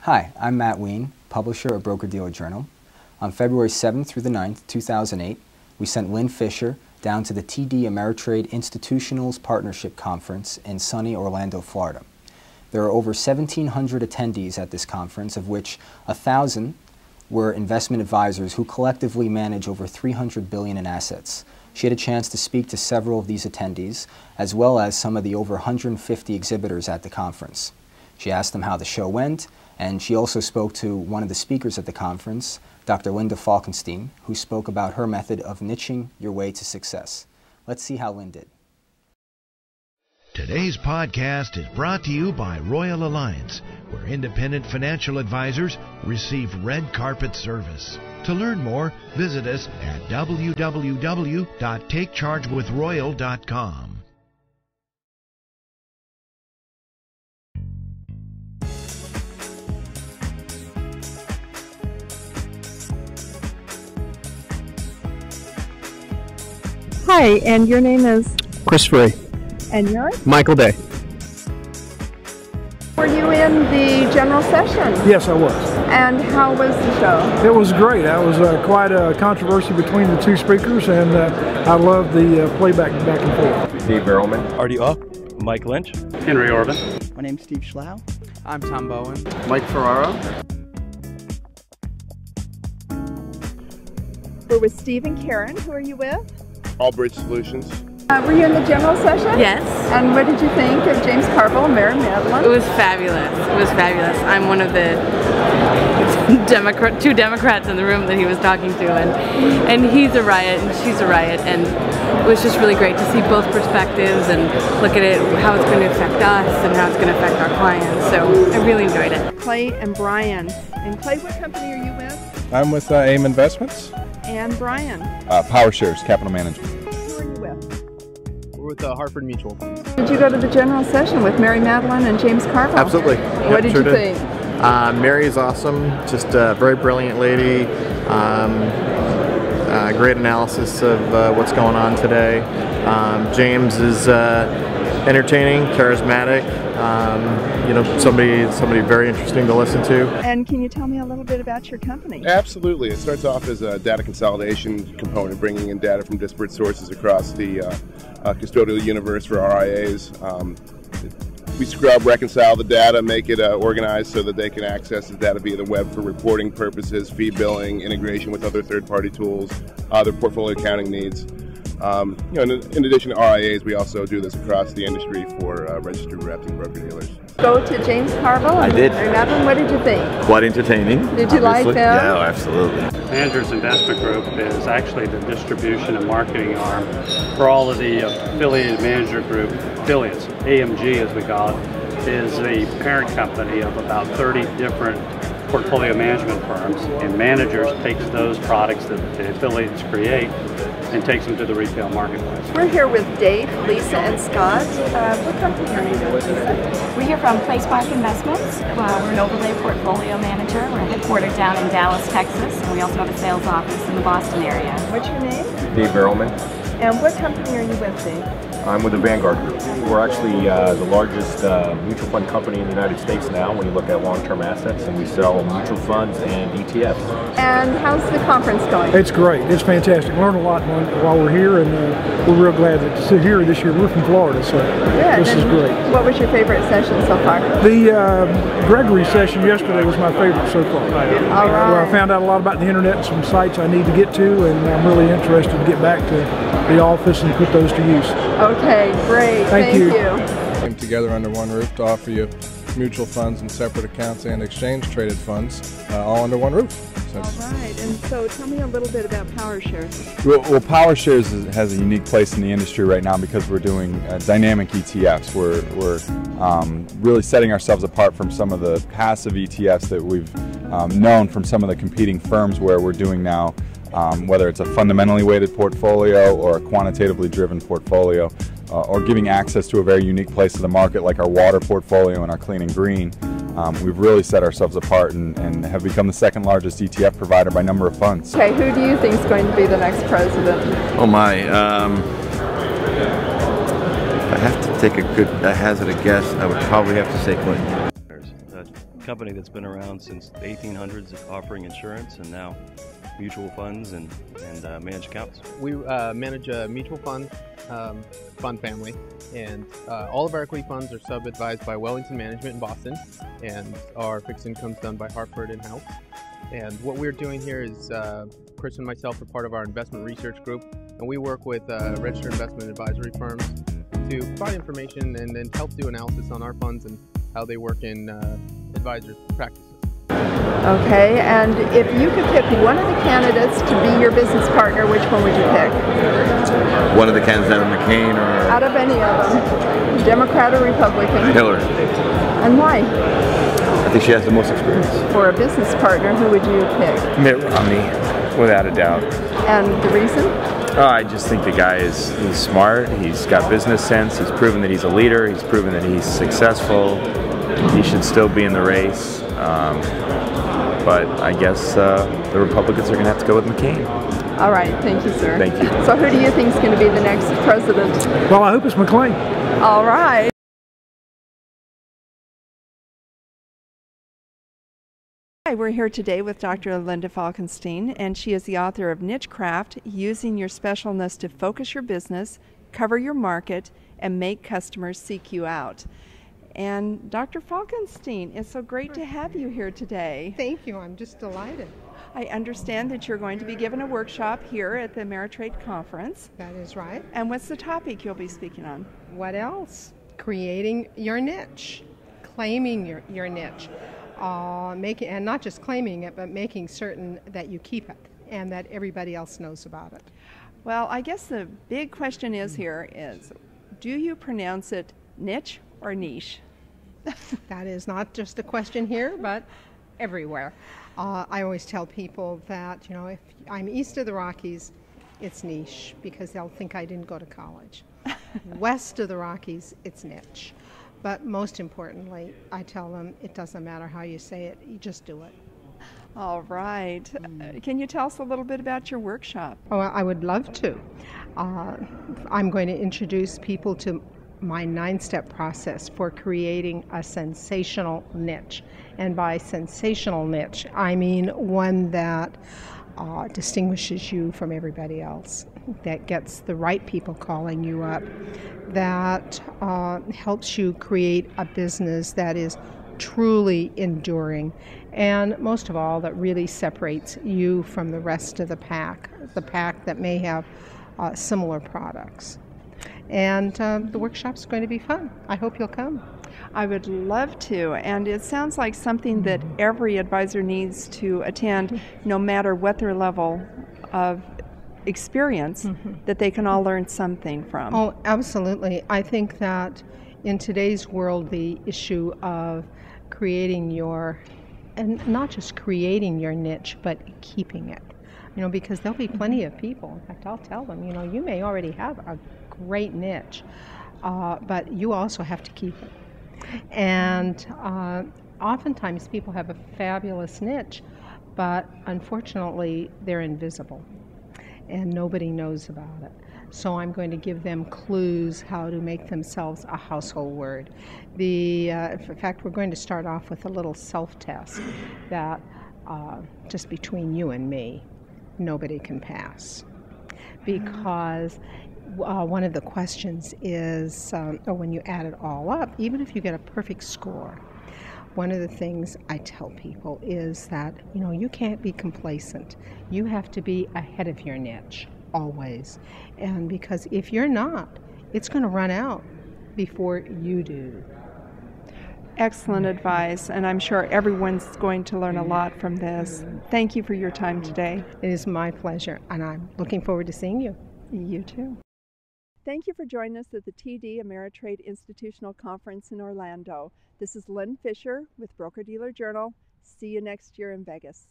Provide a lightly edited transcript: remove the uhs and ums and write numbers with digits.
Hi, I'm Matt Ween, publisher of Broker Dealer Journal. On February 7th through the 9th, 2008, we sent Lynn Fisher down to the TD Ameritrade Institutional's Partnership Conference in sunny Orlando, Florida. There are over 1,700 attendees at this conference, of which 1,000 were investment advisors who collectively manage over $300 billion in assets. She had a chance to speak to several of these attendees, as well as some of the over 150 exhibitors at the conference. She asked them how the show went, and she also spoke to one of the speakers at the conference, Dr. Linda Falkenstein, who spoke about her method of niching your way to success. Let's see how Lynn did. Today's podcast is brought to you by Royal Alliance, where independent financial advisors receive red carpet service. To learn more, visit us at www.takechargewithroyal.com. Hi, and your name is? Christopher. And yours? Michael Day. Were you in the general session? Yes, I was. And how was the show? It was great. That was quite a controversy between the two speakers, and I loved the playback back and forth. Steve Earlman. Artie Uck. Mike Lynch. Henry Orban. My name's Steve Schlau. I'm Tom Bowen. Mike Ferraro. We're with Steve and Karen. Who are you with? Allbridge Solutions. Were you in the general session? Yes. And what did you think of James Carville and Mary Madeline? It was fabulous. It was fabulous. I'm one of the two Democrats in the room that he was talking to, and he's a riot and she's a riot, and it was just really great to see both perspectives and look at it, how it's going to affect us and how it's going to affect our clients. So I really enjoyed it. Clay and Brian. And Clay, what company are you with? I'm with AIM Investments. And Brian? Power Shares, Capital Management. Who are you with? We're with Hartford Mutual. Did you go to the general session with Mary Madeline and James Carville? Absolutely. What did you think? Mary is awesome, just a very brilliant lady. Great analysis of what's going on today. James is entertaining, charismatic, somebody very interesting to listen to. And can you tell me a little bit about your company? Absolutely. It starts off as a data consolidation component, bringing in data from disparate sources across the custodial universe for RIAs. We scrub, reconcile the data, make it organized so that they can access the data via the web for reporting purposes, fee billing, integration with other third-party tools, their portfolio accounting needs. In addition to RIAs, we also do this across the industry for registered reps and broker dealers. Go to James Carville. I did. Madeline, what did you think? Quite entertaining. Did you like them? Yeah, absolutely. Managers Investment Group is actually the distribution and marketing arm for all of the affiliated manager group affiliates. AMG, as we call it, is the parent company of about 30 different portfolio management firms, and managers takes those products that the affiliates create and takes them to the retail marketplace. We're here with Dave, Lisa, and Scott. What company are you with? We're here from Place Park Investments. We're an overlay portfolio manager. We're headquartered down in Dallas, Texas, and we also have a sales office in the Boston area. What's your name? Steve Earlman. And what company are you with, Dave? I'm with the Vanguard Group. We're actually the largest mutual fund company in the United States now when you look at long-term assets, and we sell mutual funds and ETFs. And how's the conference going? It's great. It's fantastic. Learned a lot while we're here, and we're real glad to sit here this year. We're from Florida, so this is great. What was your favorite session so far? The Gregory session yesterday was my favorite so far. All right. Where I found out a lot about the internet and some sites I need to get to, and I'm really interested to get back to the office and put those to use. Okay, great. Thank you. Came together under one roof to offer you mutual funds and separate accounts and exchange-traded funds, all under one roof. All right, and so tell me a little bit about PowerShares. Well, PowerShares has a unique place in the industry right now because we're doing dynamic ETFs. We're really setting ourselves apart from some of the passive ETFs that we've known from some of the competing firms where we're doing now, whether it's a fundamentally weighted portfolio or a quantitatively driven portfolio, or giving access to a very unique place of the market like our water portfolio and our clean and green. We've really set ourselves apart and have become the second largest ETF provider by number of funds. Okay, who do you think is going to be the next president? Oh my, I have to take a hazard a guess. I would probably have to say Clinton. company that's been around since the 1800s, offering insurance and now mutual funds and managed accounts. We manage a mutual fund family, and all of our equity funds are sub-advised by Wellington Management in Boston, and our fixed income is done by Hartford in-house. And what we're doing here is Chris and myself are part of our investment research group, and we work with registered investment advisory firms to provide information and then help do analysis on our funds and how they work in advisors' practices. Okay, and if you could pick one of the candidates to be your business partner, which one would you pick? One of the candidates out of McCain or? Out of any of them, Democrat or Republican? Hillary. And why? I think she has the most experience. For a business partner, who would you pick? Mitt Romney, without a doubt. And the reason? I just think the guy he's smart, he's got business sense, he's proven that he's a leader, he's proven that he's successful. He should still be in the race. But I guess the Republicans are going to have to go with McCain. All right, thank you, sir. Thank you. So who do you think is going to be the next president? Well, I hope it's McLean. All right. Hi, we're here today with Dr. Linda Falkenstein, and she is the author of Nichecraft, Using Your Specialness to Focus Your Business, Cover Your Market, and Make Customers Seek You Out. And Dr. Falkenstein, it's so great to have you here today. Thank you. I'm just delighted. I understand that you're going to be given a workshop here at the Ameritrade Conference. That is right. And what's the topic you'll be speaking on? What else? Creating your niche, claiming your niche, and not just claiming it, but making certain that you keep it and that everybody else knows about it. Well, I guess the big question is do you pronounce it niche or niche? That is not just a question here, but everywhere. I always tell people that, if I'm east of the Rockies, it's niche because they'll think I didn't go to college. West of the Rockies, it's niche. But most importantly, I tell them it doesn't matter how you say it, you just do it. All right. Can you tell us a little bit about your workshop? Oh, I would love to. I'm going to introduce people to my 9-step process for creating a sensational niche. And by sensational niche, I mean one that distinguishes you from everybody else, that gets the right people calling you up, that helps you create a business that is truly enduring, and most of all, that really separates you from the rest of the pack that may have similar products. And the workshop's going to be fun. I hope you'll come. I would love to, and it sounds like something that every advisor needs to attend, no matter what their level of experience, that they can all learn something from. Oh, absolutely. I think that in today's world, the issue of creating and not just creating your niche, but keeping it, because there'll be plenty of people. In fact, I'll tell them, you may already have a great niche, but you also have to keep it. And oftentimes people have a fabulous niche, but unfortunately they're invisible and nobody knows about it. So I'm going to give them clues how to make themselves a household word. In fact, we're going to start off with a little self-test that just between you and me, nobody can pass. Because one of the questions is, or when you add it all up, even if you get a perfect score, one of the things I tell people is that, you can't be complacent. You have to be ahead of your niche, always. And because if you're not, it's going to run out before you do. Excellent advice, and I'm sure everyone's going to learn a lot from this. Thank you for your time today. It is my pleasure, and I'm looking forward to seeing you. You too. Thank you for joining us at the TD Ameritrade Institutional Conference in Orlando. This is Lynn Fisher with Broker Dealer Journal. See you next year in Vegas.